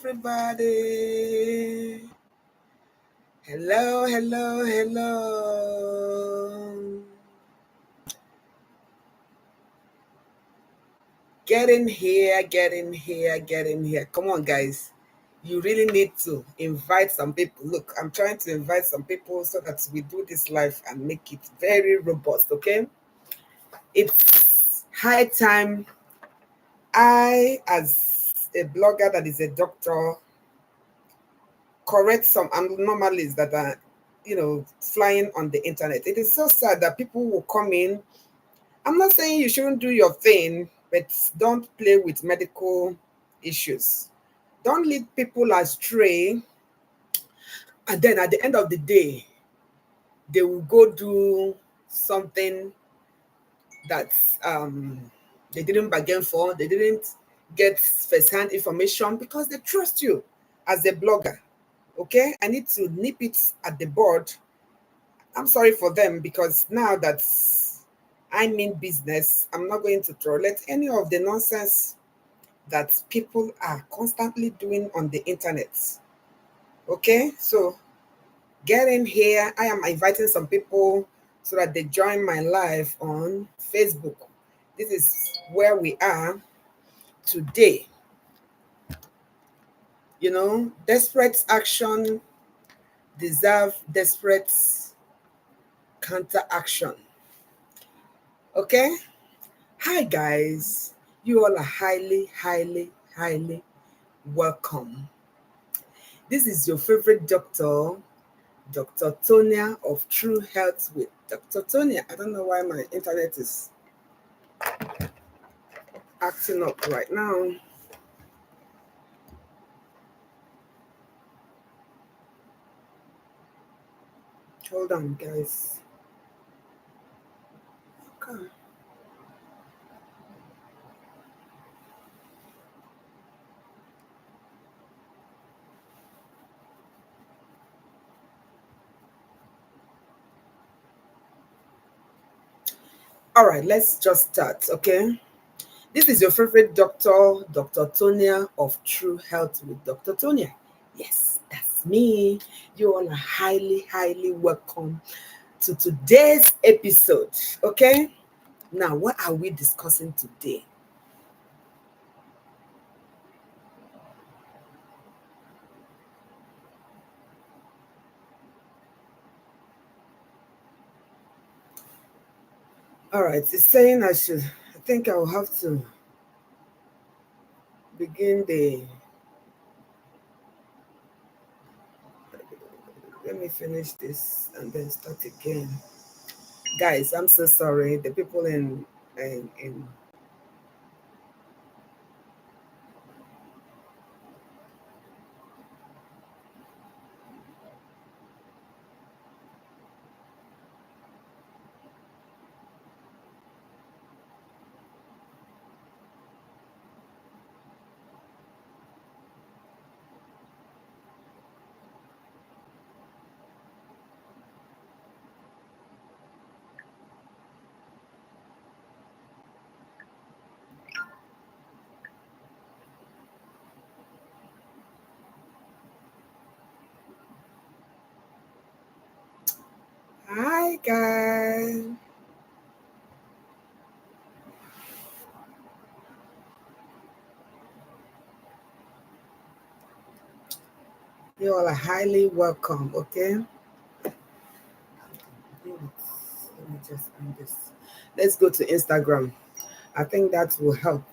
everybody. Hello, hello, hello. Get in here, get in here, get in here. Come on, guys. You really need to invite some people. Look, I'm trying to invite some people so that we do this live and make it very robust, okay? It's high time I, as a blogger that is a doctor, correct some anomalies that are, flying on the internet. It is so sad that people will come in. I'm not saying you shouldn't do your thing, but don't play with medical issues. Don't lead people astray. And then at the end of the day, they will go do something that they didn't bargain for. They didn't get first-hand information because they trust you as a blogger. Okay, I need to nip it at the bud. I'm sorry for them because now that I mean business, I'm not going to tolerate any of the nonsense that people are constantly doing on the internet. Okay, so get in here. I am inviting some people so that they join my live on Facebook. This is where we are today. Desperate action deserve desperate counteraction. Okay? Hi guys. You all are highly, highly, highly welcome. This is your favorite doctor, Dr. Tonia of True Health with Dr. Tonia. I don't know why my internet is acting up right now. Hold on, guys. Okay. All right, let's just start, okay? This is your favorite doctor, Dr. Tonia of True Health with Dr. Tonia. Yes, that's me. You all are highly, highly welcome to today's episode, okay? Now, what are we discussing today? All right, it's saying I think I'll have to begin let me finish this and then start again. Guys, I'm so sorry. The people in Hi guys. You all are highly welcome, okay? Let me just end this. Let's go to Instagram. I think that will help.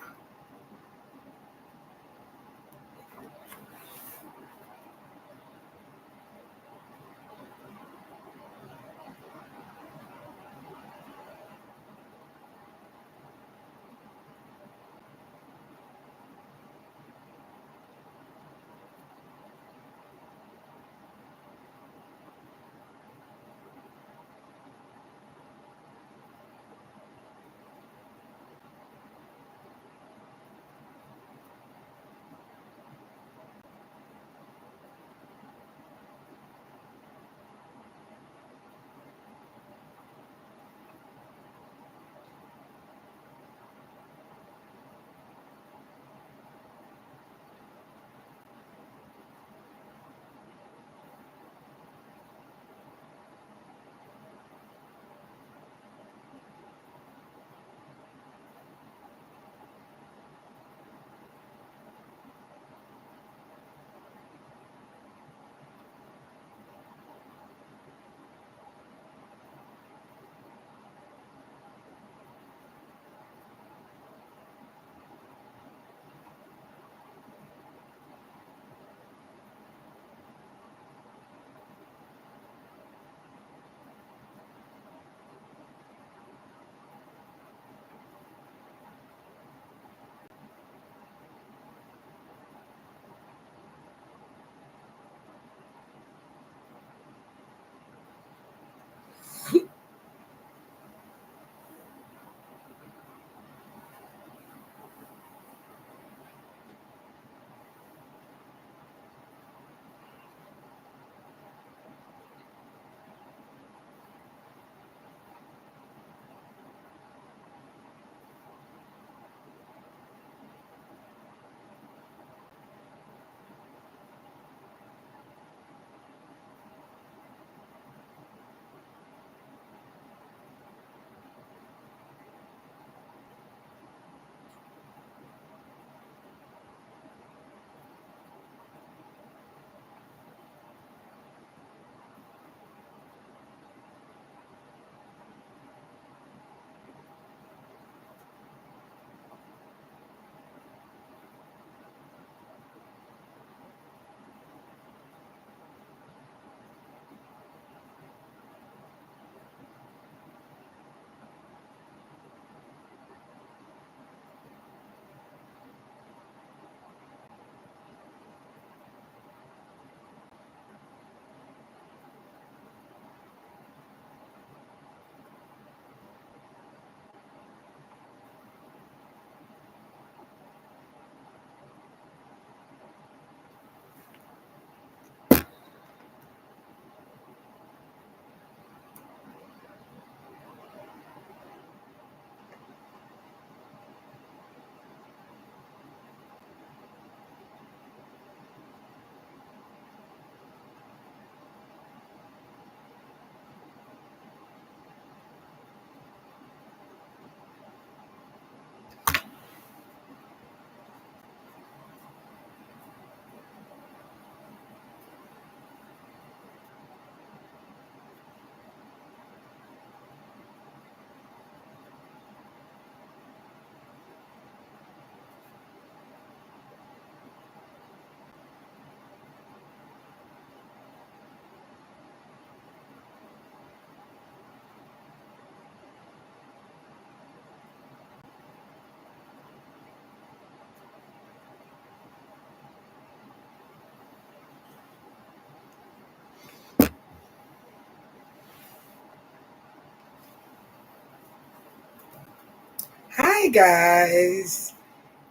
Hi guys,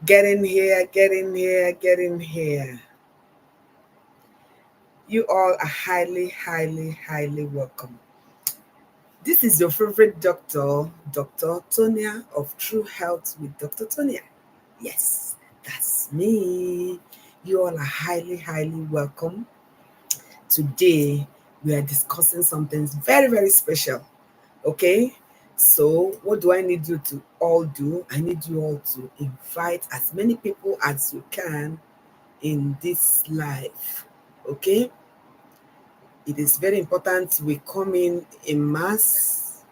get in here, get in here, get in here. You all are highly, highly, highly welcome. This is your favorite doctor, Dr. Tonia of True Health with Dr. Tonia. Yes, that's me. You all are highly, highly welcome. Today, we are discussing something very, very special. Okay? So, what do I need you to all do? I need you all to invite as many people as you can in this life. Okay? It is very important we come in mass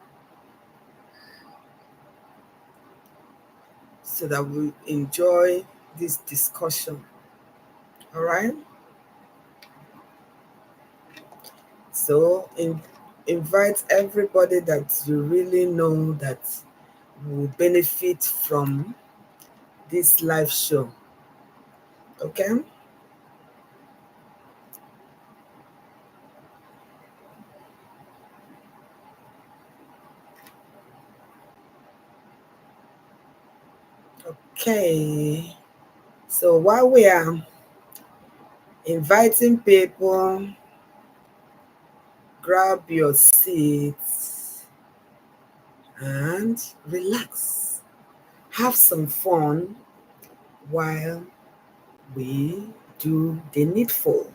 so that we enjoy this discussion. All right? So, invite everybody that you really know that will benefit from this live show. Okay? Okay. So while we are inviting people, grab your seats and relax. Have some fun while we do the needful.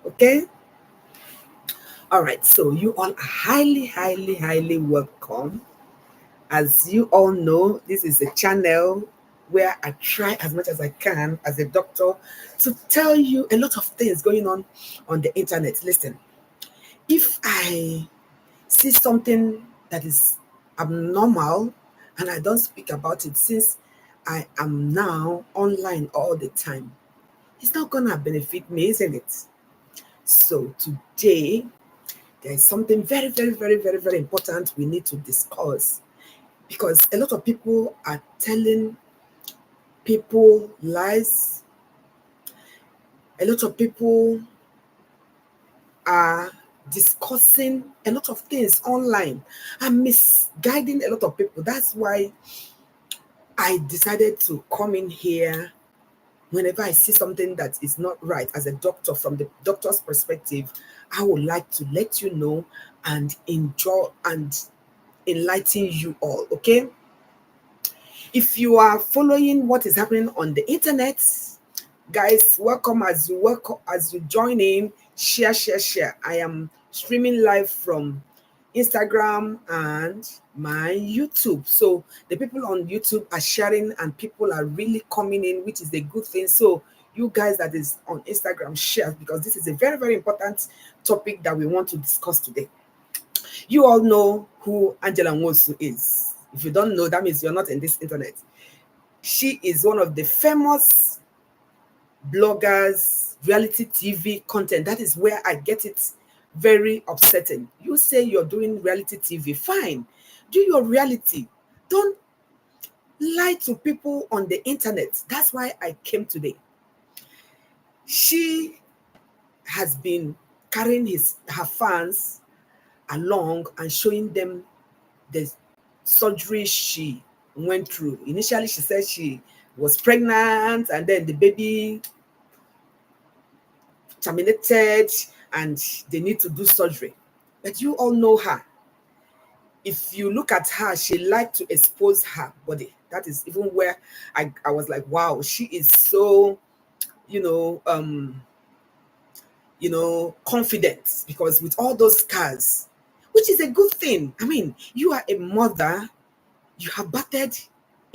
Okay? All right. So you all are highly, highly, highly welcome. As you all know, this is a channel where I try as much as I can as a doctor to tell you a lot of things going on the internet. Listen, if I see something that is abnormal and I don't speak about it since I am now online all the time, it's not gonna benefit me, isn't it? So today there is something very, very, very, very, very important we need to discuss because a lot of people are telling people lies. A lot of people are discussing a lot of things online and misguiding a lot of people. That's why I decided to come in here whenever I see something that is not right as a doctor from the doctor's perspective. I would like to let you know and enjoy and enlighten you all. Okay? If you are following what is happening on the internet, guys, welcome as you join in. Share, share, share. I am streaming live from Instagram and my YouTube. So the people on YouTube are sharing and people are really coming in, which is a good thing. So you guys that is on Instagram, share, because this is a very, very important topic that we want to discuss today. You all know who Angela Nwosu is. If you don't know, that means you're not in this internet. She is one of the famous bloggers, reality TV content. That is where I get it very upsetting. You say you're doing reality TV, fine. Do your reality. Don't lie to people on the internet. That's why I came today. She has been carrying her fans along and showing them the surgery she went through. Initially, she said she was pregnant and then the baby terminated and they need to do surgery. But you all know her. If you look at her, she liked to expose her body. That is even where I was like, wow, she is so, you know, confident, because with all those scars, which is a good thing. I mean, you are a mother, you have battered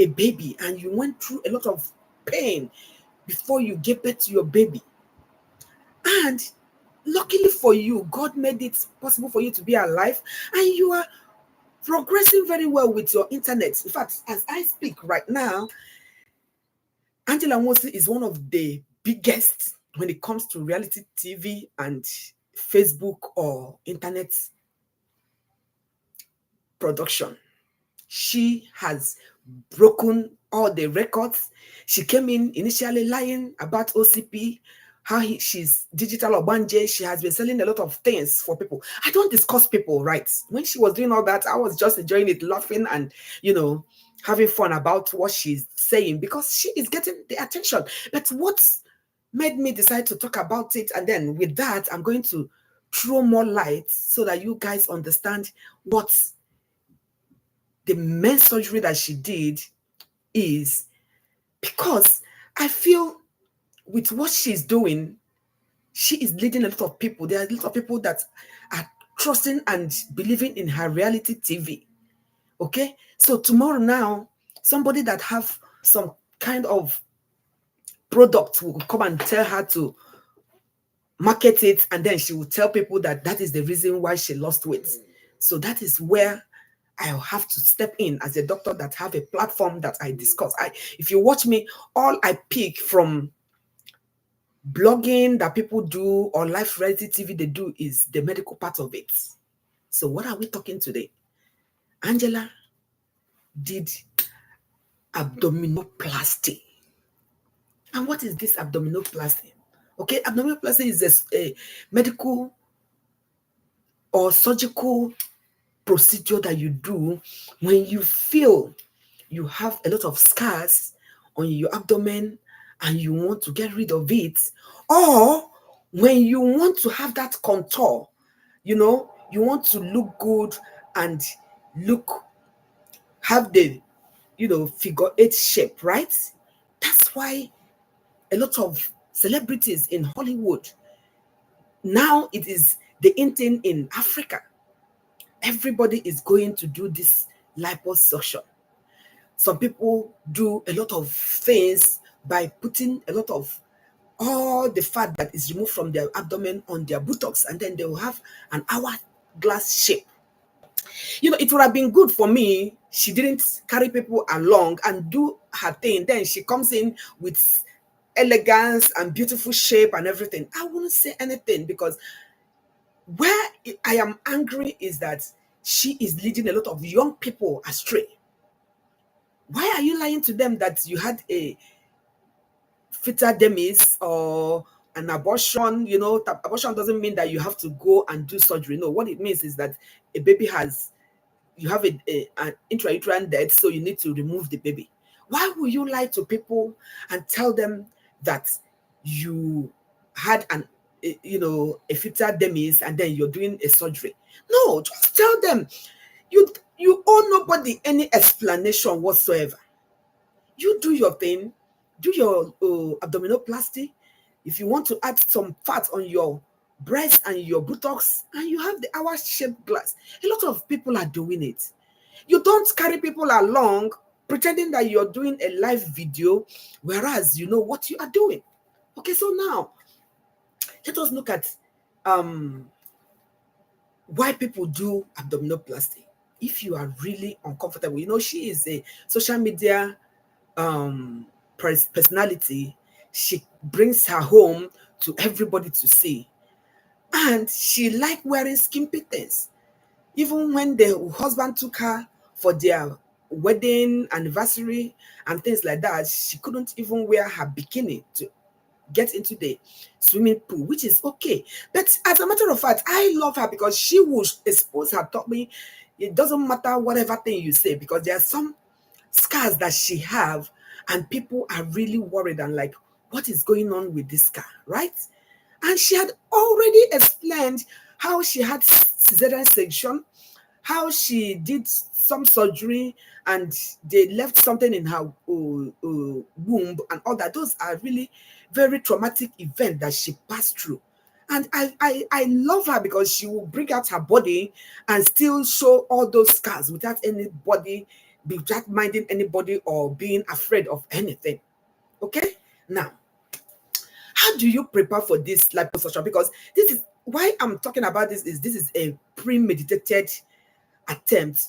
a baby and you went through a lot of pain before you gave birth to your baby. And luckily for you, God made it possible for you to be alive and you are progressing very well with your internet. In fact, as I speak right now, Angela Nwosu is one of the biggest when it comes to reality TV and Facebook or internet production. She has broken all the records. She came in initially lying about OCP, she's digital obanje. She has been selling a lot of things for people. I don't discuss people, right? When she was doing all that, I was just enjoying it, laughing, and having fun about what she's saying because she is getting the attention. But what made me decide to talk about it, and then with that, I'm going to throw more light so that you guys understand what the main surgery that she did is, because I feel with what she's doing, she is leading a lot of people. There are a lot of people that are trusting and believing in her reality TV. Okay, so tomorrow now, somebody that have some kind of product will come and tell her to market it, and then she will tell people that that is the reason why she lost weight. So that is where I'll have to step in as a doctor that have a platform that I discuss. If you watch me, all I pick from blogging that people do or live reality TV they do is the medical part of it. So what are we talking today? Angela did abdominoplasty. And what is this abdominoplasty? Okay, abdominoplasty is a medical or surgical procedure that you do when you feel you have a lot of scars on your abdomen and you want to get rid of it, or when you want to have that contour, you want to look good and have the figure 8 shape, right? That's why a lot of celebrities in Hollywood now, it is the in thing in Africa. Everybody is going to do this liposuction. Some people do a lot of things by putting a lot of all the fat that is removed from their abdomen on their buttocks, and then they will have an hourglass shape. It would have been good for me. She didn't carry people along and do her thing. Then she comes in with elegance and beautiful shape and everything. I wouldn't say anything, because where I am angry is that she is leading a lot of young people astray. Why are you lying to them that you had a fetal demise or an abortion? Abortion doesn't mean that you have to go and do surgery. No, what it means is that a baby you have an intrauterine death, so you need to remove the baby. Why will you lie to people and tell them that you had a fetal demise and then you're doing a surgery? No, just tell them you owe nobody any explanation whatsoever. You do your thing, do your abdominoplasty. If you want to add some fat on your breast and your buttocks, and you have the hour-shaped glass, a lot of people are doing it. You don't carry people along pretending that you're doing a live video, whereas you know what you are doing. Okay, so now let us look at why people do abdominoplasty. If you are really uncomfortable, she is a social media personality. She brings her home to everybody to see, and she liked wearing skimpy things. Even when the husband took her for their wedding anniversary and things like that, she couldn't even wear her bikini to get into the swimming pool, which is okay. But as a matter of fact, I love her because she will expose her tummy. It doesn't matter whatever thing you say, because there are some scars that she have, and people are really worried and like, what is going on with this scar, right? And she had already explained how she had cesarean section, how she did some surgery and they left something in her womb and all that. Those are really very traumatic events that she passed through. And I love her because she will bring out her body and still show all those scars without minding anybody or being afraid of anything. Okay? Now, how do you prepare for this liposuction? Because this is why I'm talking about this is a premeditated attempt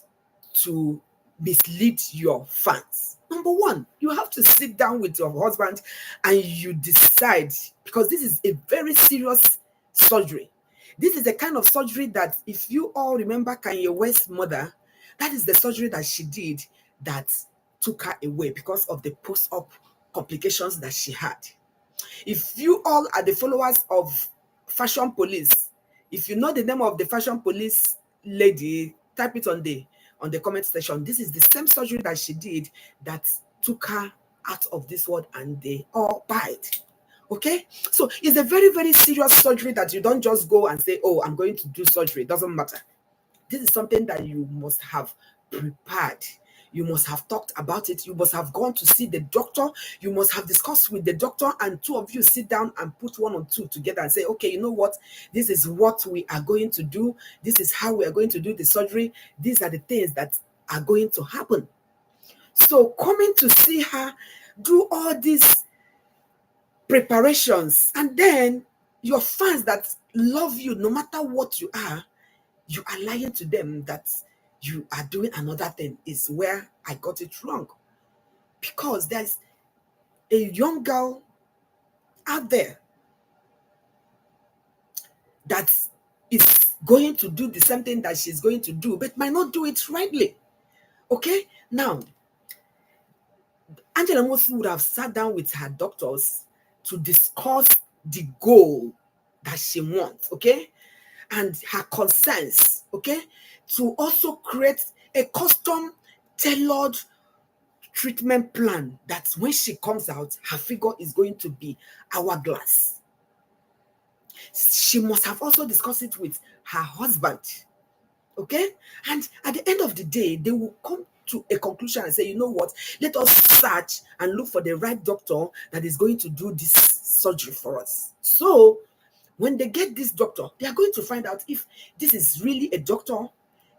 to mislead your fans. Number one, you have to sit down with your husband and you decide, because this is a very serious surgery. This is the kind of surgery that, if you all remember Kanye West's mother, that is the surgery that she did that took her away because of the post-op complications that she had. If you all are the followers of Fashion Police, if you know the name of the Fashion Police lady, type it on on the comment section, this is the same surgery that she did that took her out of this world, and they all bite. Okay, so it's a very, very serious surgery that you don't just go and say, oh, I'm going to do surgery. It doesn't matter. This is something that you must have prepared. You must have talked about it. You must have gone to see the doctor. You must have discussed with the doctor, and two of you sit down and put one or two together and say, okay, you know what? This is what we are going to do. This is how we are going to do the surgery. These are the things that are going to happen. So coming to see her do all these preparations, and then your fans that love you no matter what you are lying to them that you are doing another thing, is where I got it wrong. Because there's a young girl out there that is going to do the same thing that she's going to do, but might not do it rightly. Okay? Now, Angela Nwosu would have sat down with her doctors to discuss the goal that she wants, okay? And her concerns, okay? To also create a custom tailored treatment plan that when she comes out, her figure is going to be hourglass. She must have also discussed it with her husband, okay? And at the end of the day, they will come to a conclusion and say, you know what, let us search and look for the right doctor that is going to do this surgery for us. So when they get this doctor, they are going to find out if this is really a doctor.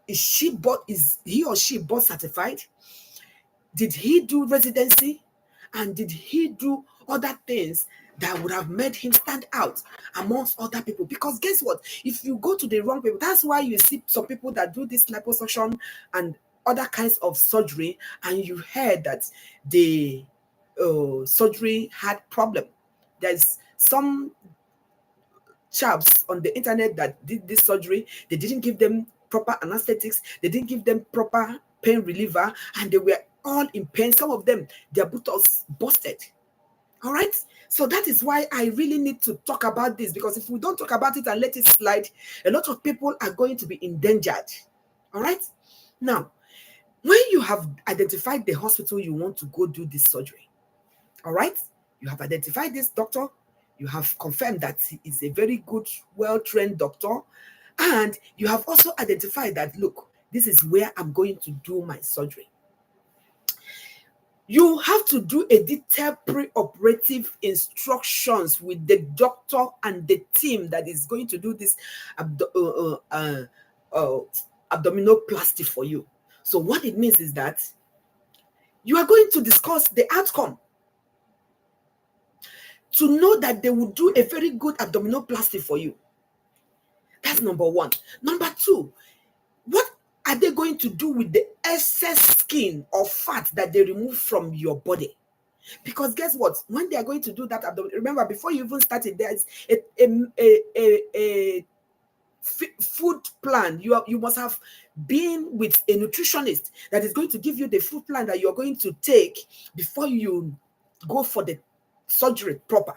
Is he or she board certified? Did he do residency? And did he do other things that would have made him stand out amongst other people? Because guess what? If you go to the wrong people, that's why you see some people that do this liposuction and other kinds of surgery, and you heard that the surgery had problem. There's some chaps on the internet that did this surgery. They didn't give them proper anesthetics. They didn't give them proper pain reliever, and they were all in pain. Some of them, their buttocks busted. All right. So that is why I really need to talk about this, because if we don't talk about it and let it slide, a lot of people are going to be endangered. All right. Now, when you have identified the hospital you want to go do this surgery, all right, you have identified this doctor, you have confirmed that he is a very good, well-trained doctor, and you have also identified that, look, this is where I'm going to do my surgery. You have to do a detailed pre-operative instructions with the doctor and the team that is going to do this abdominoplasty for you. So what it means is that you are going to discuss the outcome to know that they will do a very good abdominoplasty for you. That's number one. Number two, what are they going to do with the excess skin or fat that they remove from your body? Because guess what? When they are going to do that abdomen, remember, before you even started, there's a food plan. You must have been with a nutritionist that is going to give you the food plan that you're going to take before you go for the surgery proper.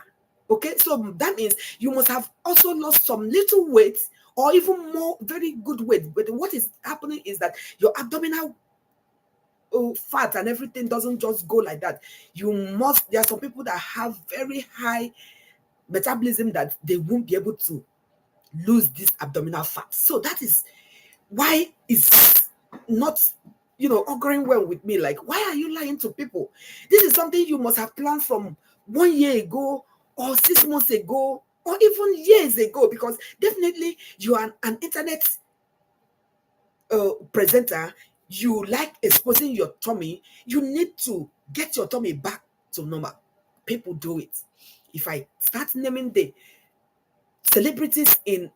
Okay, so that means you must have also lost some little weight, or even more very good weight. But what is happening is that your abdominal fat and everything doesn't just go like that. There are some people that have very high metabolism that they won't be able to lose this abdominal fat. So that is why it's not, auguring well with me. Like, why are you lying to people? This is something you must have planned from 1 year ago, or 6 months ago, or even years ago, because definitely you are an internet presenter. You like exposing your tummy. You need to get your tummy back to normal. People do it. If I start naming the celebrities in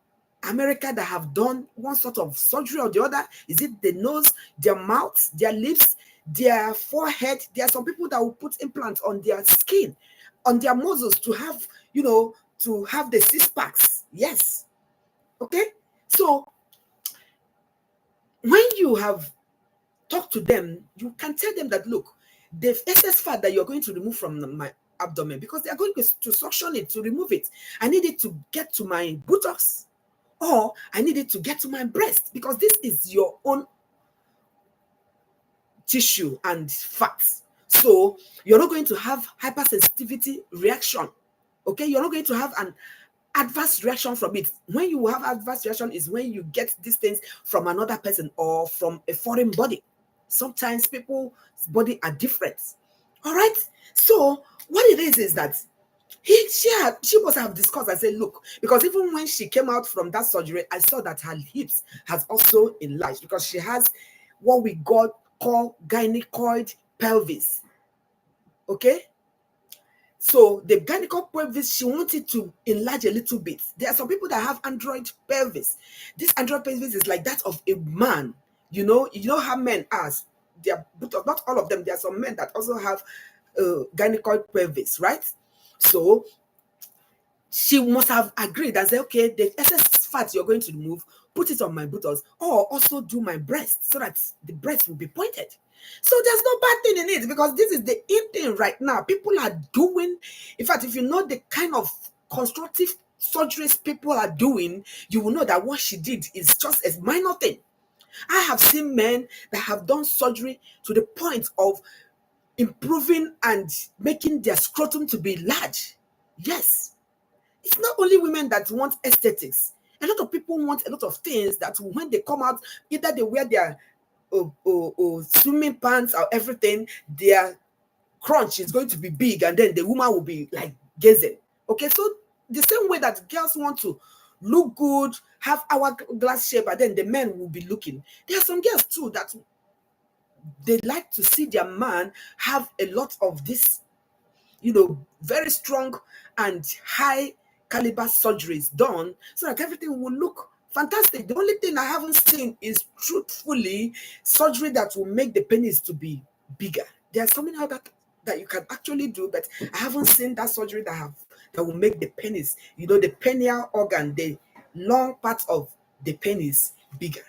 America that have done one sort of surgery or the other, is it the nose, their mouth, their lips, their forehead? There are some people that will put implants on their skin, on their muscles, to have, to have the six packs. Yes. Okay. So when you have talked to them, you can tell them that, look, the excess fat that you're going to remove from my abdomen, because they are going to suction it, to remove it, I need it to get to my buttocks, or I need it to get to my breast, because this is your own tissue and fats. So you're not going to have hypersensitivity reaction. Okay, you're not going to have an adverse reaction from it. When you have adverse reaction is when you get these things from another person or from a foreign body. Sometimes people's body are different. All right. So what it is that she must have discussed and said, look, because even when she came out from that surgery, I saw that her hips has also enlarged because she has what we call gynecoid pelvis. Okay. So the gynecoid pelvis, she wanted to enlarge a little bit. There are some people that have android pelvis. This android pelvis is like that of a man. You know how men are. They are, but not all of them. There are some men that also have gynecoid pelvis, right? So she must have agreed and said, okay, the excess fat you're going to remove, put it on my buttocks, or also do my breast so that the breast will be pointed. So there's no bad thing in it because this is the in thing right now. People are doing, in fact, if you know the kind of constructive surgeries people are doing, you will know that what she did is just a minor thing. I have seen men that have done surgery to the point of improving and making their scrotum to be large. Yes. It's not only women that want aesthetics. A lot of people want a lot of things that when they come out, either they wear their swimming pants or everything, their crunch is going to be big and then the woman will be like gazing. Okay, so the same way that girls want to look good, have hourglass shape, and then the men will be looking. There are some girls too that they like to see their man have a lot of this, very strong and high caliber surgeries done so that everything will look fantastic. The only thing I haven't seen is truthfully surgery that will make the penis to be bigger. There's something like that you can actually do, but I haven't seen that surgery that will make the penis, the perineal organ, the long part of the penis bigger.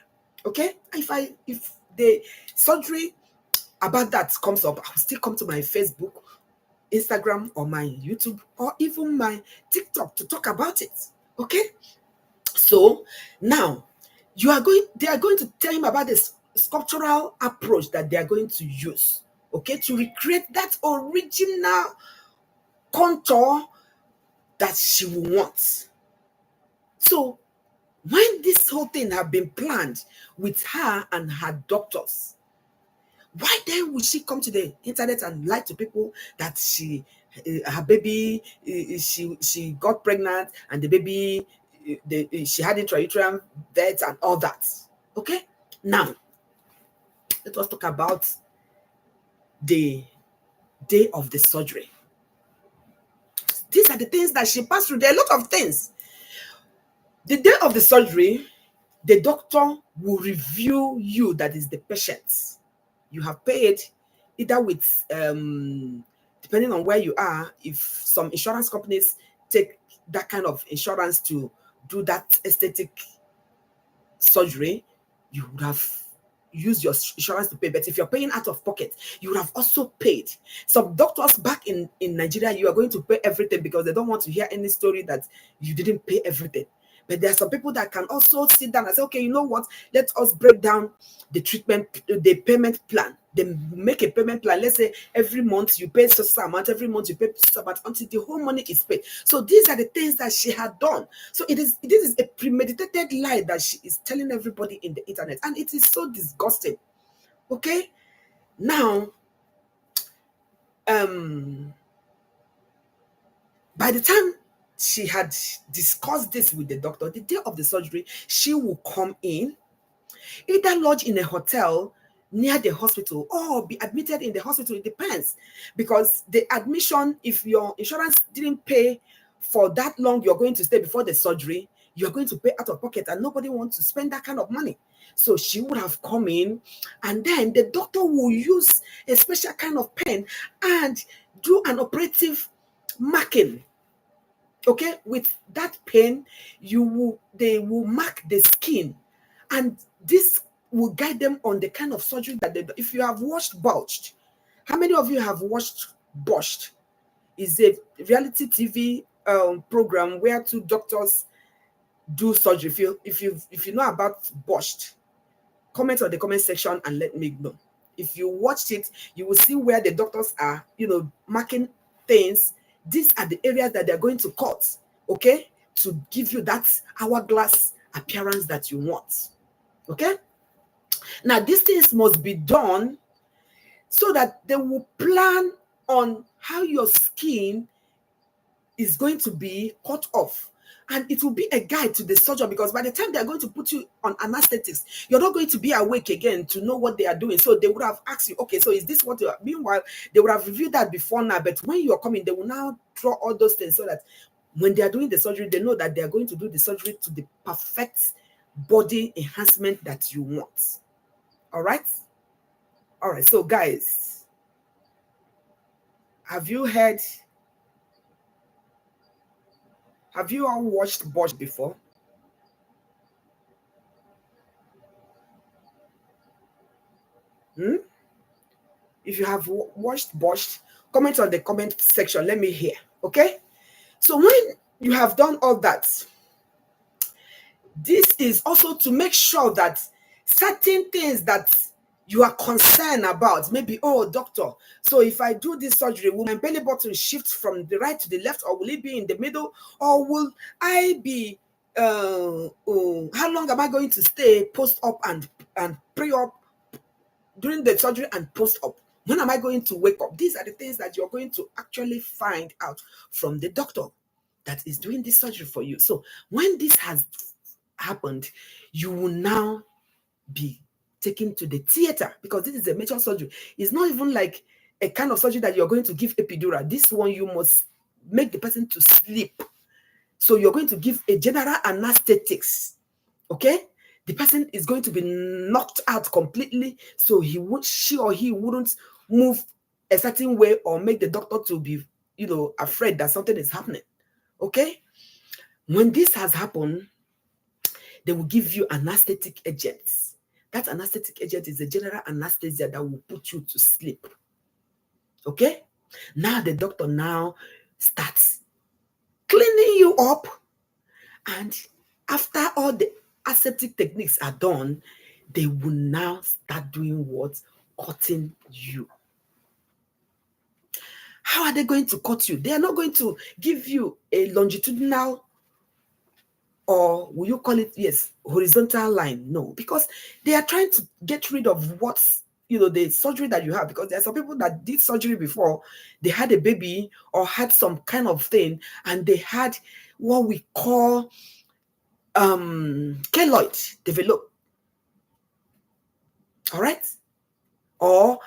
Okay, if the surgery about that comes up, I'll still come to my Facebook, Instagram, or my YouTube, or even my TikTok to talk about it. Okay, so now they are going to tell him about this sculptural approach that they are going to use, okay, to recreate that original contour that she will want. So when this whole thing have been planned with her and her doctors, why then would she come to the internet and lie to people that her baby, she got pregnant and the baby, she had intrauterine death and all that? Okay, now let us talk about the day of the surgery. These are the things that she passed through. There are a lot of things. The day of the surgery, the doctor will review you, that is the patient. You have paid either with, depending on where you are, if some insurance companies take that kind of insurance to do that aesthetic surgery, you would have used your insurance to pay. But if you're paying out of pocket, you would have also paid. Some doctors back in Nigeria, you are going to pay everything because they don't want to hear any story that you didn't pay everything. But there are some people that can also sit down and say, okay, you know what? Let us break down the payment plan. They make a payment plan. Let's say every month you pay such amount, every month you pay such amount until the whole money is paid. So these are the things that she had done. So this is a premeditated lie that she is telling everybody in the internet. And it is so disgusting. Okay? Now, by the time she had discussed this with the doctor, the day of the surgery, she will come in, either lodge in a hotel near the hospital or be admitted in the hospital. It depends, because the admission, if your insurance didn't pay for that long you're going to stay before the surgery, you're going to pay out of pocket, and nobody wants to spend that kind of money. So she would have come in, and then the doctor will use a special kind of pen and do an operative marking. Okay, with that pen, they will mark the skin, and this will guide them on the kind of surgery that they do. If you have watched Botched, how many of you have watched Botched? It's a reality TV program where two doctors do surgery. If you know about Botched, comment on the comment section and let me know. If you watched it, you will see where the doctors are, marking things. These are the areas that they're going to cut, okay, to give you that hourglass appearance that you want. Okay? Now, these things must be done so that they will plan on how your skin is going to be cut off. And it will be a guide to the surgeon, because by the time they are going to put you on anesthetics, you're not going to be awake again to know what they are doing. So they would have asked you, okay, so is this what you are? Meanwhile, they would have reviewed that before now. But when you're coming, they will now draw all those things so that when they are doing the surgery, they know that they are going to do the surgery to the perfect body enhancement that you want. All right? All right. So, guys, have you all watched Bosch before? If you have watched Bosch, comment on the comment section. Let me hear. Okay? So when you have done all that, this is also to make sure that certain things that you are concerned about, maybe, oh, doctor, so if I do this surgery, will my belly button shift from the right to the left, or will it be in the middle, or will I be how long am I going to stay post-op and pre-op during the surgery and post-op? When am I going to wake up? These are the things that you're going to actually find out from the doctor that is doing this surgery for you. So when this has happened, you will now be taken to the theater, because this is a major surgery. It's not even like a kind of surgery that you're going to give epidural. This one, you must make the person to sleep. So you're going to give a general anesthetics, okay? The person is going to be knocked out completely, so she or he wouldn't move a certain way or make the doctor to be, afraid that something is happening, okay? When this has happened, they will give you anesthetic agents. That anesthetic agent is a general anesthesia that will put you to sleep, okay? Now the doctor now starts cleaning you up, and after all the aseptic techniques are done, they will now start doing what? Cutting you. How are they going to cut you? They are not going to give you a longitudinal, or will you call it, yes, horizontal line? No, because they are trying to get rid of what's, the surgery that you have, because there are some people that did surgery before, they had a baby or had some kind of thing, and they had what we call keloid develop. All right? Or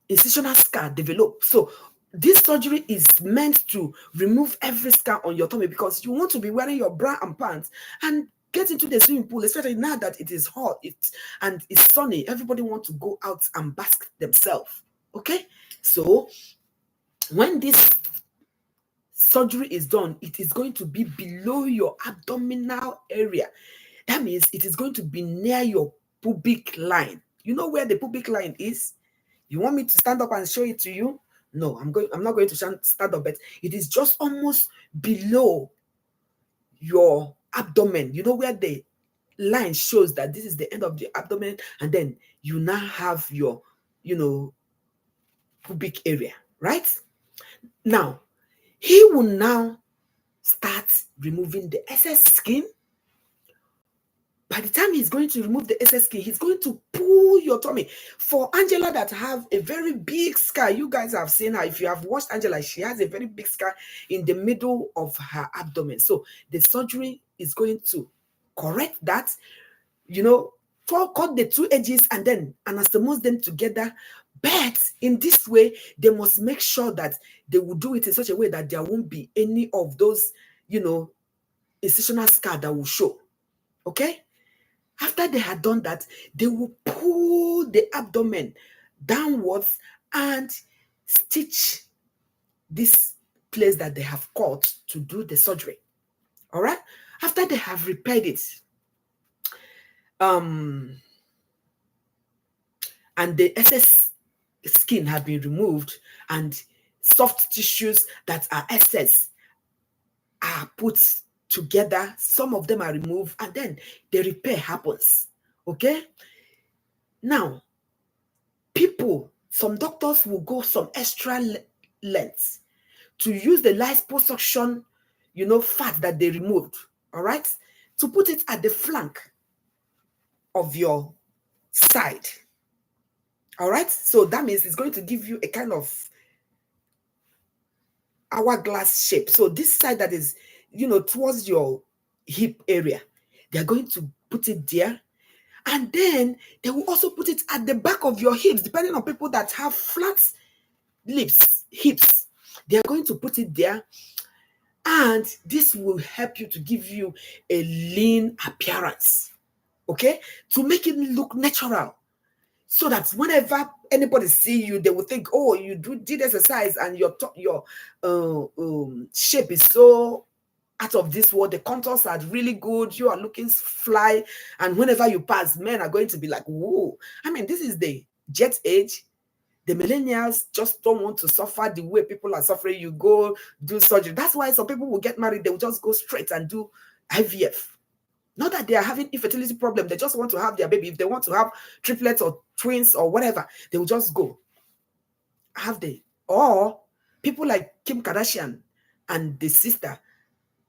incisional scar develop. So this surgery is meant to remove every scar on your tummy, because you want to be wearing your bra and pants and get into the swimming pool, especially now that it is hot and it's sunny. Everybody wants to go out and bask themselves. Okay? So when this surgery is done, it is going to be below your abdominal area. That means it is going to be near your pubic line. You know where the pubic line is? You want me to stand up and show it to you? No, I'm not going to stand up, but it is just almost below your abdomen. You know where the line shows that this is the end of the abdomen, and then you now have your, pubic area, right? Now, he will now start removing the excess skin. By the time he's going to remove the excess skin, he's going to pull your tummy. For Angela that have a very big scar, you guys have seen her. If you have watched Angela, she has a very big scar in the middle of her abdomen. So the surgery is going to correct that, cut the two edges and then anastomose them together. But in this way, they must make sure that they will do it in such a way that there won't be any of those, incisional scar that will show. Okay? After they had done that, they will pull the abdomen downwards and stitch this place that they have cut to do the surgery. All right? After they have repaired it, and the excess skin have been removed, and soft tissues that are excess are put together, some of them are removed, and then the repair happens. Okay? Now, some doctors will go some extra lengths to use the liposuction, fat that they removed, all right, to put it at the flank of your side. All right, so that means it's going to give you a kind of hourglass shape. So this side that is, towards your hip area, they're going to put it there. And then they will also put it at the back of your hips, depending on people that have flat hips. They are going to put it there. And this will help you to give you a lean appearance, okay? To make it look natural. So that whenever anybody see you, they will think, oh, you did exercise and your shape is so out of this world. The contours are really good. You are looking fly. And whenever you pass, men are going to be like, whoa. I mean, this is the jet age. The millennials just don't want to suffer the way people are suffering. You go do surgery. That's why some people will get married. They will just go straight and do IVF. Not that they are having infertility problem. They just want to have their baby. If they want to have triplets or twins or whatever, they will just go have the. Or people like Kim Kardashian and the sister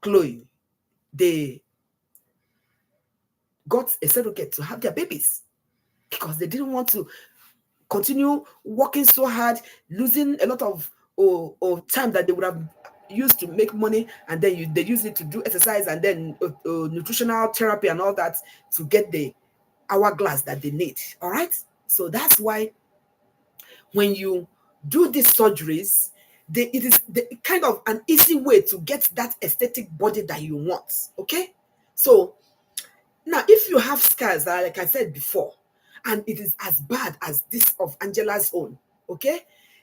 Chloe, they got a surrogate to have their babies because they didn't want to continue working so hard, losing a lot of time that they would have used to make money, and then they use it to do exercise and then nutritional therapy and all that to get the hourglass that they need. All right, so that's why when you do these surgeries, it is kind of an easy way to get that aesthetic body that you want. Okay, so now if you have scars, like I said before, and it is as bad as this of Angela's own, okay,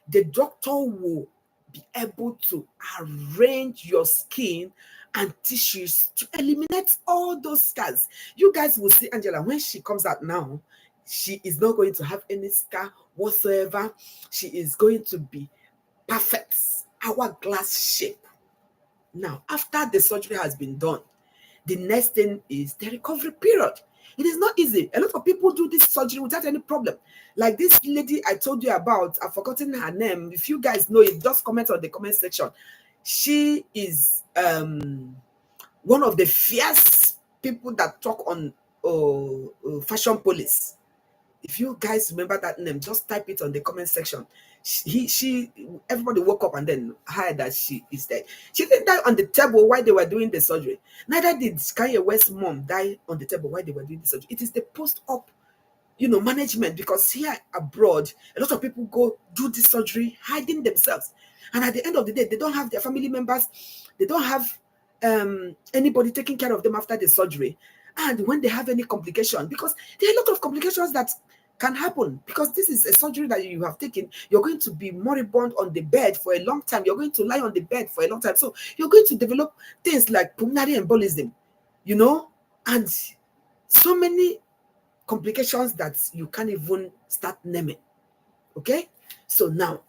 the doctor will be able to arrange your skin and tissues to eliminate all those scars. You guys will see Angela when she comes out now. She is not going to have any scar whatsoever. She is going to be perfect, hourglass shape. Now, after the surgery has been done, the next thing is the recovery period. It is not easy. A lot of people do this surgery without any problem. Like this lady I told you about, I've forgotten her name. If you guys know it, just comment on the comment section. She is one of the fierce people that talk on Fashion Police. If you guys remember that name, just type it on the comment section. Everybody woke up and then heard that she is dead. She didn't die on the table while they were doing the surgery. Neither did Kanye West's mom die on the table while they were doing the surgery. It is the post-op, management, because here abroad, a lot of people go do this surgery hiding themselves. And at the end of the day, they don't have their family members. They don't have anybody taking care of them after the surgery. And when they have any complication, because there are a lot of complications that can happen, because this is a surgery that you have taken, you're going to be moribund on the bed for a long time. You're going to lie on the bed for a long time. So you're going to develop things like pulmonary embolism, and so many complications that you can't even start naming. Okay? So now,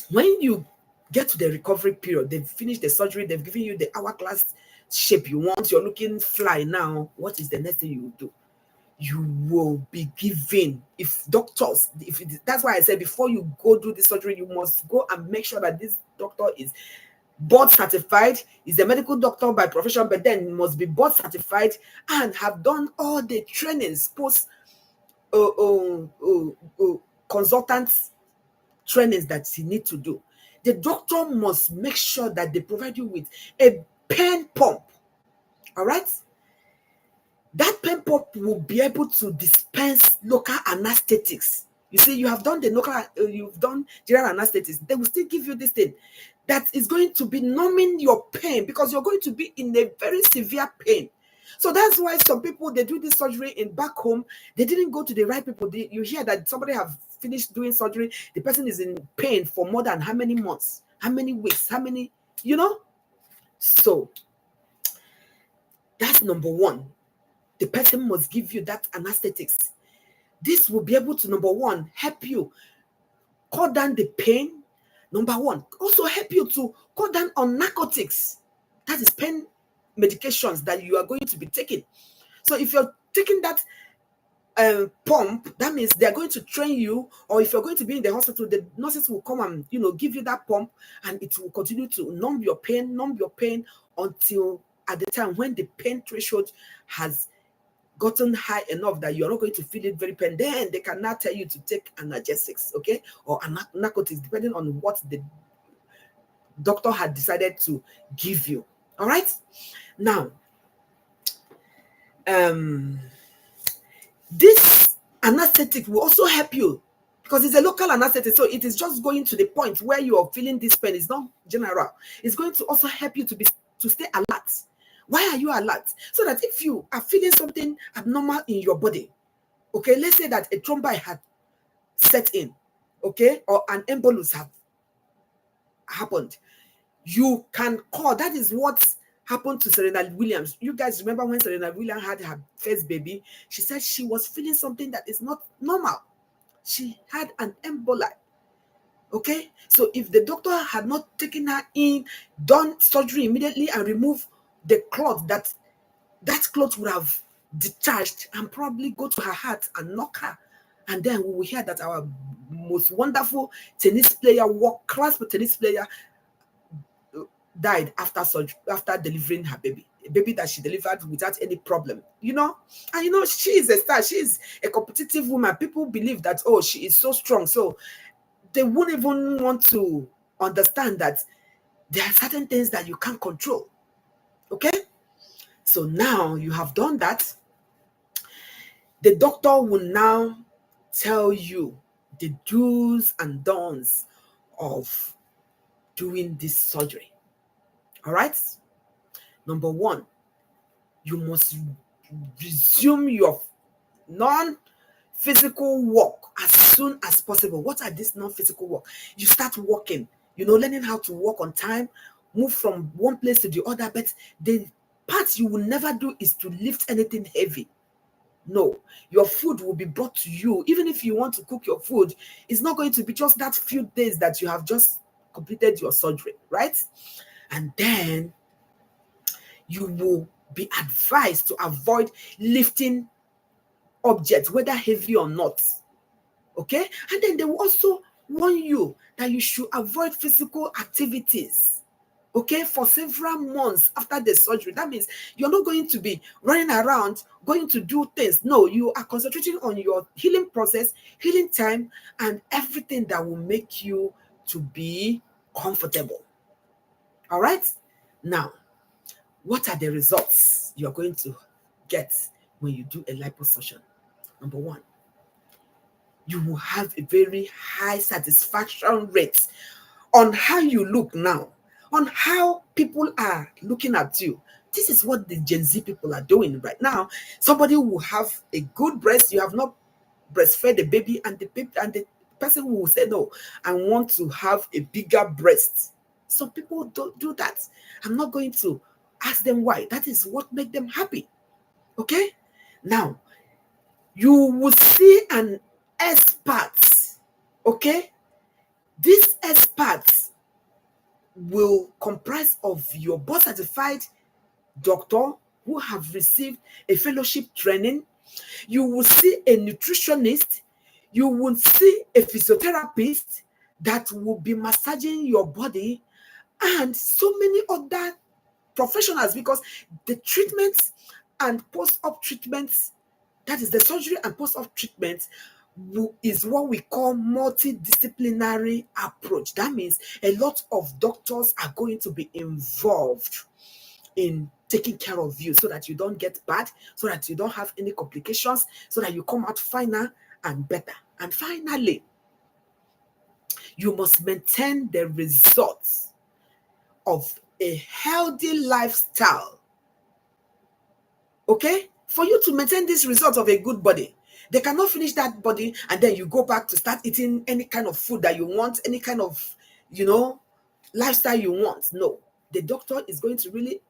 when you get to the recovery period, they've finished the surgery, they've given you the hourglass shape you want, you're looking fly now, what is the next thing you will do? You will be given, that's why I said before you go do the surgery, you must go and make sure that this doctor is board certified, is a medical doctor by profession, but then must be board certified and have done all the trainings, post consultant trainings that you need to do. The doctor must make sure that they provide you with a pen pump. All right? That pen pump will be able to dispense local anesthetics. You see, you have done you've done general anesthetics. They will still give you this thing that is going to be numbing your pain, because you're going to be in a very severe pain. So that's why some people, they do this surgery in back home. They didn't go to the right people. You hear that somebody have finished doing surgery. The person is in pain for more than how many months, how many weeks, how many, So that's number one. The person must give you that anesthetics. This will be able to, number one, help you cut down the pain. Number one, also help you to cut down on narcotics. That is pain. medications that you are going to be taking. So if you're taking that pump, that means they're going to train you, or if you're going to be in the hospital, the nurses will come and give you that pump, and it will continue to numb your pain until at the time when the pain threshold has gotten high enough that you're not going to feel it very pain. Then they can now tell you to take analgesics, okay, or narcotics, depending on what the doctor had decided to give you. All right. Now, this anesthetic will also help you because it's a local anesthetic, so it is just going to the point where you are feeling this pain. It's not general. It's going to also help you to stay alert. Why are you alert? So that if you are feeling something abnormal in your body, okay, let's say that a thrombi had set in, okay, or an embolus have happened, you can call. That is what happened to Serena Williams. You guys remember when Serena Williams had her first baby? She said she was feeling something that is not normal. She had an emboli. Okay, so if the doctor had not taken her in, done surgery immediately and removed the clot, that clot would have detached and probably go to her heart and knock her. And then we will hear that our most wonderful tennis player, world-class tennis player, died after surgery, after delivering her baby, a baby that she delivered without any problem. And she is a star. She is a competitive woman. People believe that, oh, she is so strong, so they won't even want to understand that there are certain things that you can't control. Okay, so now you have done that. The doctor will now tell you the do's and don'ts of doing this surgery. All right. Number one, you must resume your non-physical work as soon as possible. What are these non-physical work? You start walking, learning how to walk on time, move from one place to the other. But the part you will never do is to lift anything heavy. No, your food will be brought to you. Even if you want to cook your food, it's not going to be just that few days that you have just completed your surgery, right? And then you will be advised to avoid lifting objects, whether heavy or not. Okay? And then they will also warn you that you should avoid physical activities, okay, for several months after the surgery. That means you're not going to be running around, going to do things. No, you are concentrating on your healing process, healing time, and everything that will make you to be comfortable. All right? Now, what are the results you're going to get when you do a liposuction? Number one, you will have a very high satisfaction rate on how you look now, on how people are looking at you. This is what the Gen Z people are doing right now. Somebody will have a good breast. You have not breastfed the baby, and the person will say, no, I want to have a bigger breast. Some people don't do that. I'm not going to ask them why. That is what makes them happy. Okay? Now, you will see an expert. Okay? This expert will comprise of your board certified doctor who have received a fellowship training. You will see a nutritionist. You will see a physiotherapist that will be massaging your body, and so many other professionals, because the treatments and post-op treatments, that is the surgery and post-op treatments, is what we call multidisciplinary approach. That means a lot of doctors are going to be involved in taking care of you so that you don't get bad, so that you don't have any complications, so that you come out finer and better. And finally, you must maintain the results of a healthy lifestyle. Okay? For you to maintain this result of a good body, they cannot finish that body and then you go back to start eating any kind of food that you want, any kind of, lifestyle you want. No, the doctor is going to really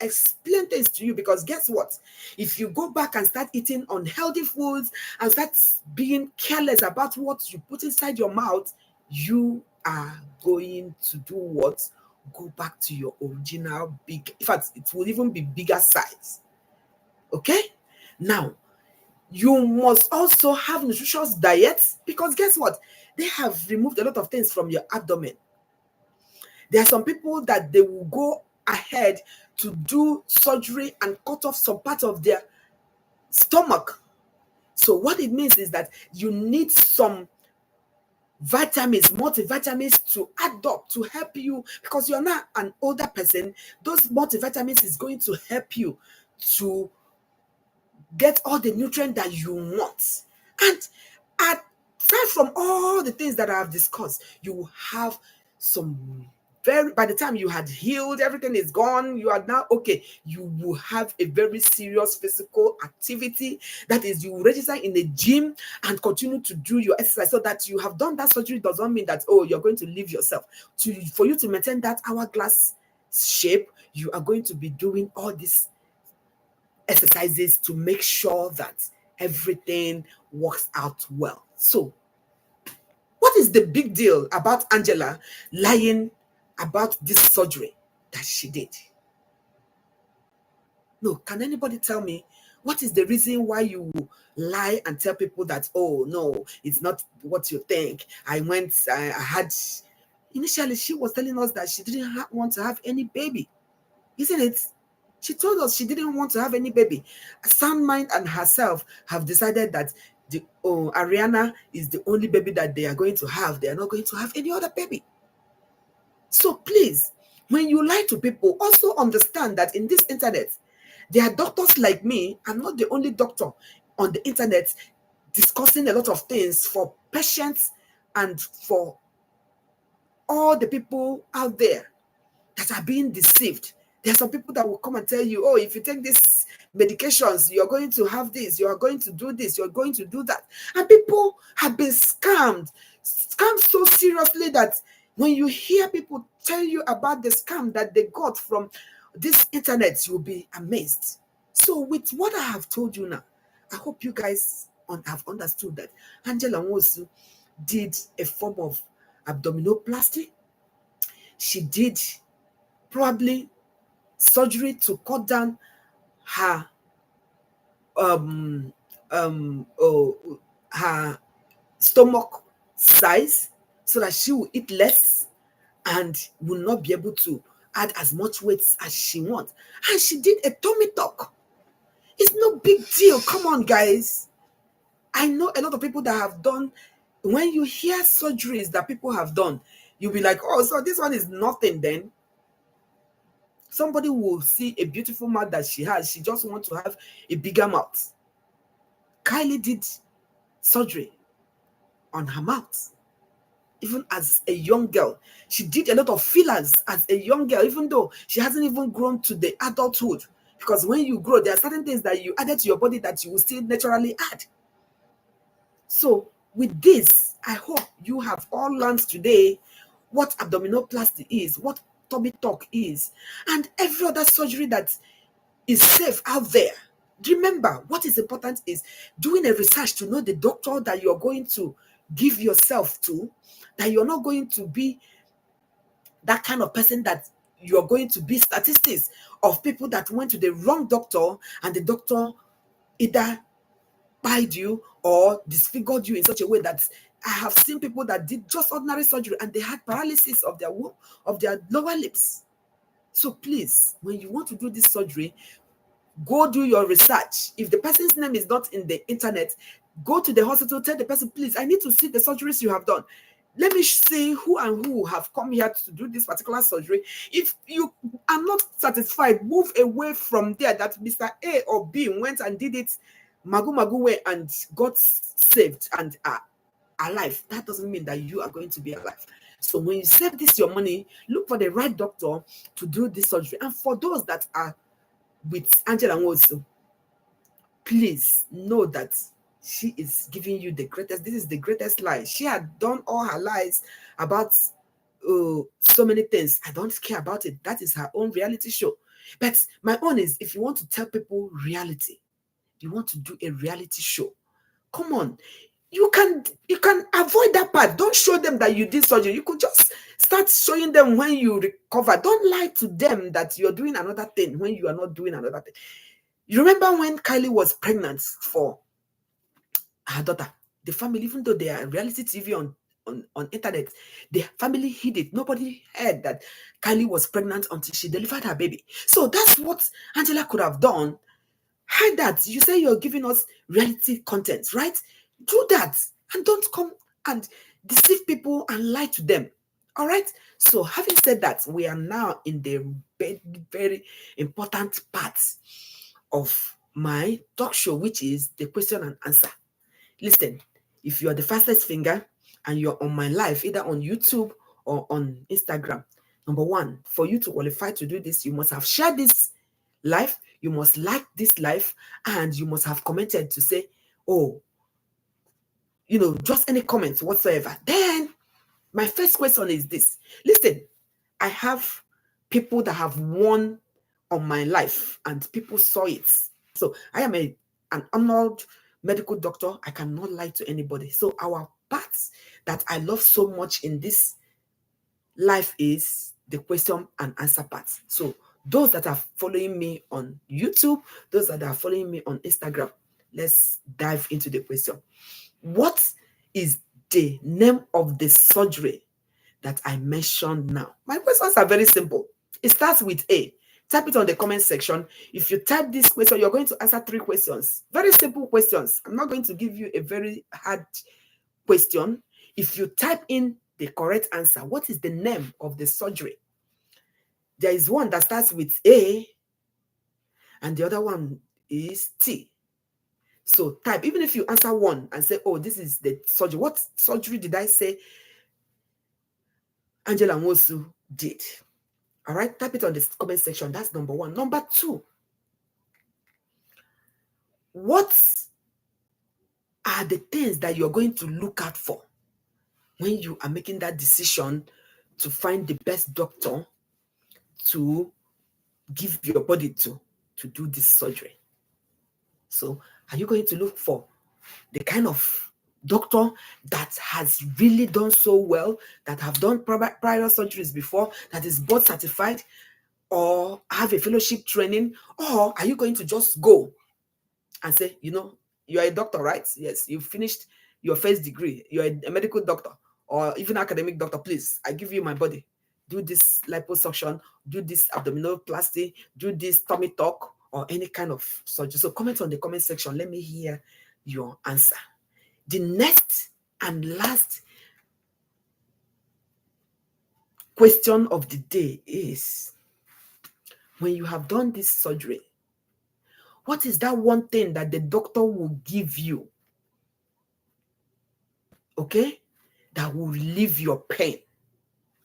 explain things to you, because guess what? If you go back and start eating unhealthy foods and start being careless about what you put inside your mouth, you are going to do what? Go back to your original big, in fact, it will even be bigger size. Okay? Now, You must also have nutritious diets, because guess what? They have removed a lot of things from your abdomen. There are some people that they will go ahead to do surgery and cut off some part of their stomach. So what it means is that you need some vitamins, multivitamins to add up to help you, because you're not an older person. Those multivitamins is going to help you to get all the nutrient that you want. And aside from all the things that I have discussed, you will have some very, by the time you had healed, everything is gone, you are now okay, you will have a very serious physical activity. That is, you register in a gym and continue to do your exercise. So that you have done that surgery does not mean that, oh, you're going to leave yourself. For you to maintain that hourglass shape, you are going to be doing all these exercises to make sure that everything works out well. So, what is the big deal about Angela lying about this surgery that she did? No, can anybody tell me what is the reason why you lie and tell people that, oh, no, it's not what you think? I had, initially she was telling us that she didn't want to have any baby, isn't it? She told us she didn't want to have any baby. Sound Mind and herself have decided that Ariana is the only baby that they are going to have. They are not going to have any other baby. So please, when you lie to people, also understand that in this internet, there are doctors like me. I'm not the only doctor on the internet discussing a lot of things for patients and for all the people out there that are being deceived. There are some people that will come and tell you, oh, if you take these medications, you're going to have this, you're going to do this, you're going to do that. And people have been scammed so seriously that when you hear people tell you about the scam that they got from this internet, you'll be amazed. So with what I have told you now, I hope you guys have understood that Angela Nwosu did a form of abdominoplasty. She did probably surgery to cut down her her stomach size so that she will eat less and will not be able to add as much weight as she wants. And she did a tummy tuck. It's no big deal. Come on, guys. I know a lot of people that have done, when you hear surgeries that people have done, you'll be like, oh, so this one is nothing then. Somebody will see a beautiful mouth that she has. She just wants to have a bigger mouth. Kylie did surgery on her mouth. Even as a young girl, she did a lot of fillers as a young girl, even though she hasn't even grown to the adulthood. Because when you grow, there are certain things that you added to your body that you will still naturally add. So with this, I hope you have all learned today what abdominoplasty is, what tummy tuck is, and every other surgery that is safe out there. Remember, what is important is doing a research to know the doctor that you're going to give yourself to, that you're not going to be that kind of person that you're going to be statistics of people that went to the wrong doctor and the doctor either pied you or disfigured you in such a way that I have seen people that did just ordinary surgery and they had paralysis of their womb, of their lower lips. So please, when you want to do this surgery, go do your research. If the person's name is not in the internet, go to the hospital, tell the person, please, I need to see the surgeries you have done. Let me see who and who have come here to do this particular surgery. If you are not satisfied, move away from there, that Mr. A or B went and did it magu way and got saved and are alive. That doesn't mean that you are going to be alive. So when you save this your money, look for the right doctor to do this surgery. And for those that are with Angela Nwosu, please know that she is giving you the greatest. This is the greatest lie. She had done all her lies about so many things. I don't care about it. That is her own reality show. But my own is, if you want to tell people reality, you want to do a reality show, come on. You can avoid that part. Don't show them that you did surgery. You could just start showing them when you recover. Don't lie to them that you're doing another thing when you are not doing another thing. You remember when Kylie was pregnant for her daughter. The family, even though they are reality TV on internet, the family hid it. Nobody heard that Kylie was pregnant until she delivered her baby. So that's what Angela could have done. Hide that. You say you're giving us reality content, right? Do that and don't come and deceive people and lie to them. All right. So having said that, we are now in the very, very important part of my talk show, which is the question and answer. Listen, if you're the fastest finger and you're on my live, either on YouTube or on Instagram, number one, for you to qualify to do this, you must have shared this live, you must like this live, and you must have commented to say, oh, just any comments whatsoever. Then my first question is this. Listen, I have people that have won on my life and people saw it. So I am an honored medical doctor. I cannot lie to anybody. So our parts that I love so much in this life is the question and answer part. So those that are following me on YouTube, those that are following me on Instagram, let's dive into the question. What is the name of the surgery that I mentioned now? My questions are very simple. It starts with A. Type it on the comment section. If you type this question, you're going to answer 3 questions. Very simple questions. I'm not going to give you a very hard question. If you type in the correct answer, what is the name of the surgery? There is one that starts with A, and the other one is T. So type, even if you answer one and say, oh, this is the surgery. What surgery did I say Angela Nwosu did? All right, type it on the comment section. That's number 1. Number 2, what are the things that you're going to look out for when you are making that decision to find the best doctor to give your body to do this surgery? So are you going to look for the kind of doctor that has really done so well, that have done prior surgeries before, that is board certified, or have a fellowship training? Or are you going to just go and say, you're a doctor, right? Yes, you finished your first degree, you're a medical doctor or even academic doctor, please, I give you my body. Do this liposuction, do this abdominoplasty, do this tummy tuck, or any kind of surgery. So comment on the comment section. Let me hear your answer. The next and last question of the day is, when you have done this surgery, what is that one thing that the doctor will give you, okay, that will relieve your pain?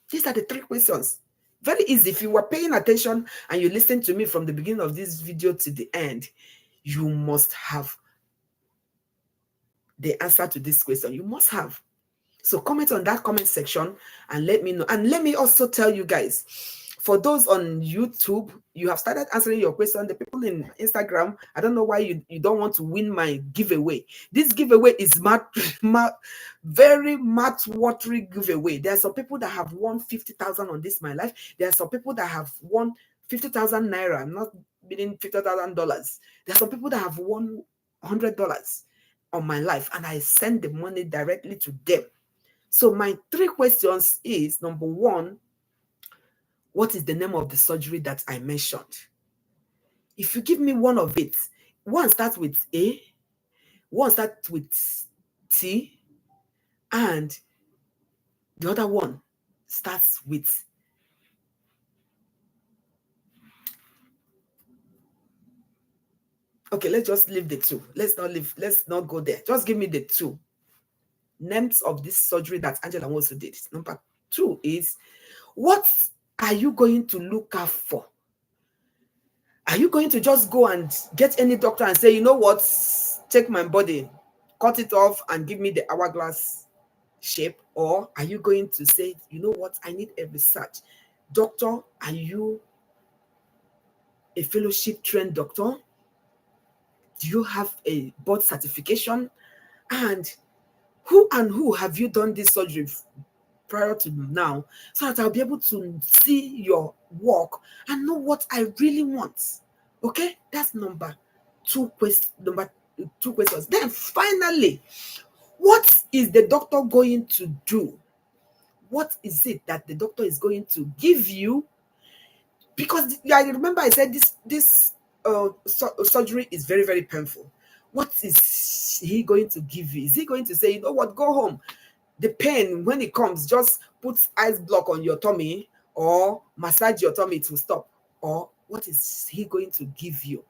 These are the 3 questions. Very easy. If you were paying attention and you listened to me from the beginning of this video to the end, you must have the answer to this question. You must have. So comment on that comment section and let me know. And let me also tell you guys, for those on YouTube, you have started answering your question. The people in Instagram, I don't know why you don't want to win my giveaway. This giveaway is very mouth-watering giveaway. There are some people that have won 50,000 on this my life. There are some people that have won 50,000 naira. I'm not meaning $50,000. There are some people that have won $100 on my life, and I send the money directly to them. So my 3 questions is, number 1, what is the name of the surgery that I mentioned? If you give me one of it, one starts with A, one starts with T, and the other one starts with okay, let's just leave the 2. Let's not go there. Just give me the 2 names of this surgery that Angela Nwosu did. Number 2 is, what are you going to look out for? Are you going to just go and get any doctor and say, you know what, take my body, cut it off and give me the hourglass shape? Or are you going to say, you know what, I need a research doctor? Are you a fellowship trained doctor? Do you have a board certification? And who have you done this surgery prior to now, so that I'll be able to see your work and know what I really want? Okay, that's number 2 question. Number two questions. Then finally, what is the doctor going to do? What is it that the doctor is going to give you? Because I remember I said this surgery is very, very painful. What is he going to give you? Is he going to say, you know what, go home? The pain, when it comes, just put ice block on your tummy or massage your tummy to stop? Or what is he going to give you?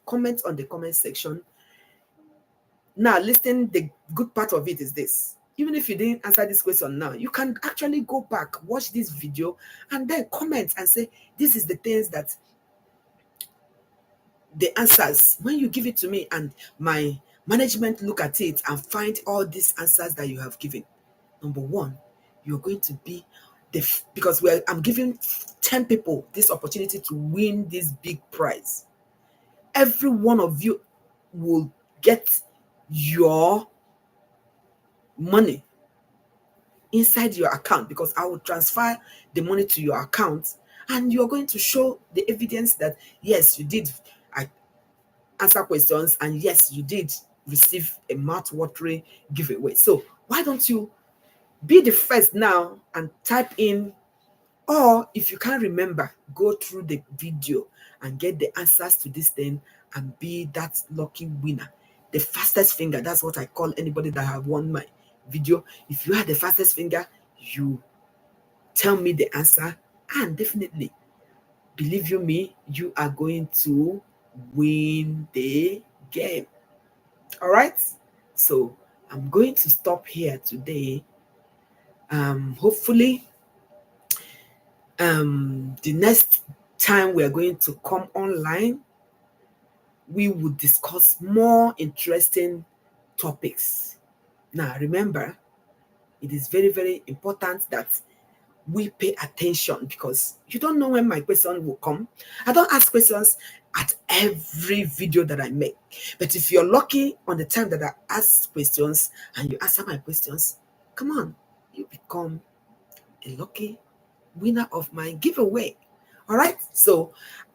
Comment on the comment section. Now, listen, the good part of it is this. Even if you didn't answer this question now, you can actually go back, watch this video, and then comment and say, this is the things that, the answers, when you give it to me and my management look at it and find all these answers that you have given. Number one, you're going to be because I'm giving 10 people this opportunity to win this big prize. Every one of you will get your money inside your account, because I will transfer the money to your account, and you're going to show the evidence that yes, you did answer questions, and yes, you did receive a mouth-watering giveaway. So why don't you be the first now and type in, or if you can't remember, go through the video and get the answers to this thing and be that lucky winner. The fastest finger, that's what I call anybody that have won my video. If you are the fastest finger, you tell me the answer, and definitely, believe you me, you are going to win the game. All right, so I'm going to stop here today. Hopefully the next time we are going to come online, we will discuss more interesting topics. Now remember, it is very, very important that we pay attention, because you don't know when my question will come. I don't ask questions at every video that I make, but if you're lucky on the time that I ask questions and you answer my questions, come on, you become a lucky winner of my giveaway. All right, so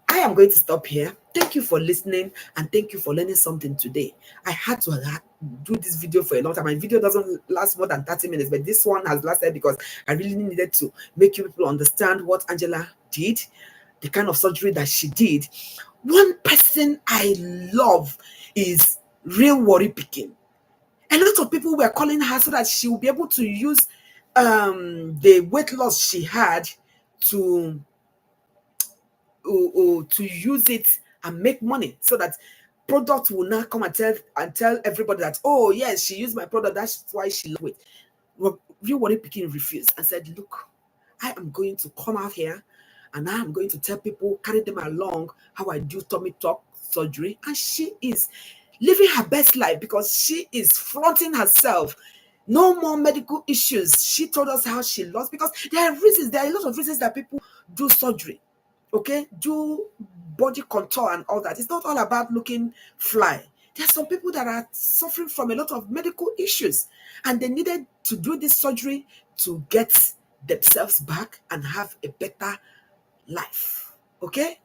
I am going to stop here. Thank you for listening, and thank you for learning something today. I had to do this video for a long time. My video doesn't last more than 30 minutes, but this one has lasted because I really needed to make you people understand what Angela did, the kind of surgery that she did. One person I love is Real Worry Picking. A lot of people were calling her so that she will be able to use the weight loss she had to use it and make money, so that product will now come and tell everybody that, oh yes, she used my product, that's why she lost weight. Real Worry Picking refused and said, look, I am going to come out here and I am going to tell people, carry them along how I do tummy tuck surgery. And she is living her best life because she is flaunting herself. No more medical issues. She told us how she lost, because there are a lot of reasons that people do surgery. Okay, do body contour and all that. It's not all about looking fly. There are some people that are suffering from a lot of medical issues, and they needed to do this surgery to get themselves back and have a better life. Okay,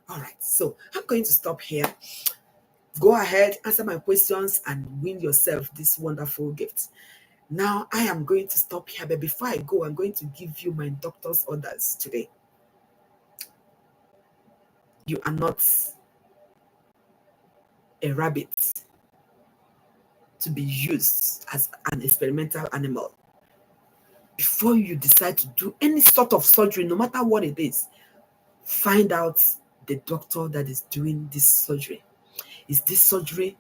all right, so I'm going to stop here. Go ahead, answer my questions, and win yourself this wonderful gift. Now I am going to stop here, but before I go, I'm going to give you my doctor's orders today. You are not a rabbit to be used as an experimental animal. Before you decide to do any sort of surgery, no matter what it is, find out the doctor that is doing this surgery. Is this surgery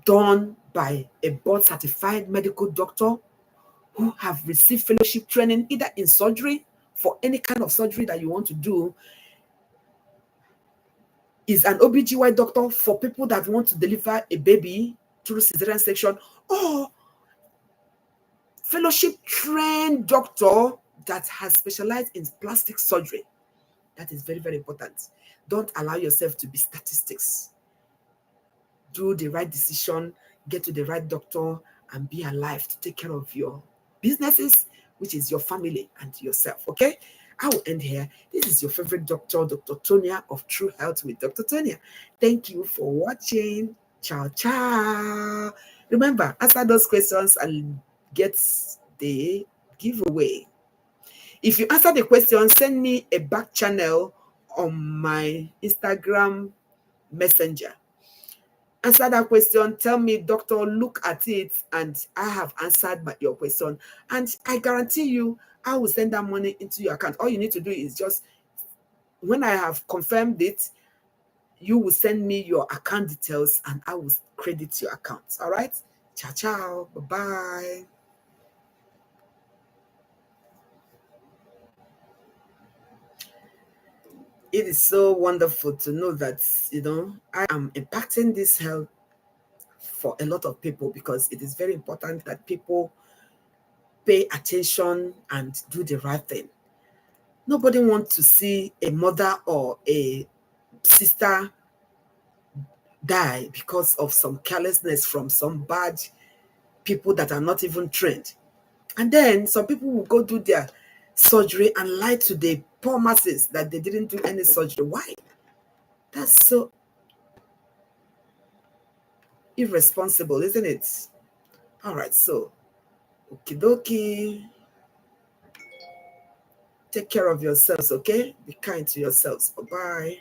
done by a board-certified medical doctor who have received fellowship training either in surgery, for any kind of surgery that you want to do? Is an OBGY doctor for people that want to deliver a baby through cesarean section, or fellowship trained doctor that has specialized in plastic surgery? That is very, very important. Don't allow yourself to be statistics. Do the right decision, get to the right doctor, and be alive to take care of your businesses, which is your family and yourself. Okay, I will end here. This is your favorite doctor, Dr. Tonya of True Health with Dr. Tonya. Thank you for watching. Ciao, ciao. Remember, answer those questions and get the giveaway. If you answer the question, send me a back channel on my Instagram messenger. Answer that question, tell me, doctor, look at it, and I have answered your question. And I guarantee you, I will send that money into your account. All you need to do is just, when I have confirmed it, you will send me your account details and I will credit your account. All right? Ciao, ciao. Bye-bye. It is so wonderful to know that, I am impacting this health for a lot of people, because it is very important that people pay attention and do the right thing. Nobody wants to see a mother or a sister die because of some carelessness from some bad people that are not even trained. And then some people will go do their surgery and lie to the poor masses that they didn't do any surgery. Why? That's so irresponsible, isn't it? All right, so, okie dokie. Take care of yourselves, okay? Be kind to yourselves. Bye-bye.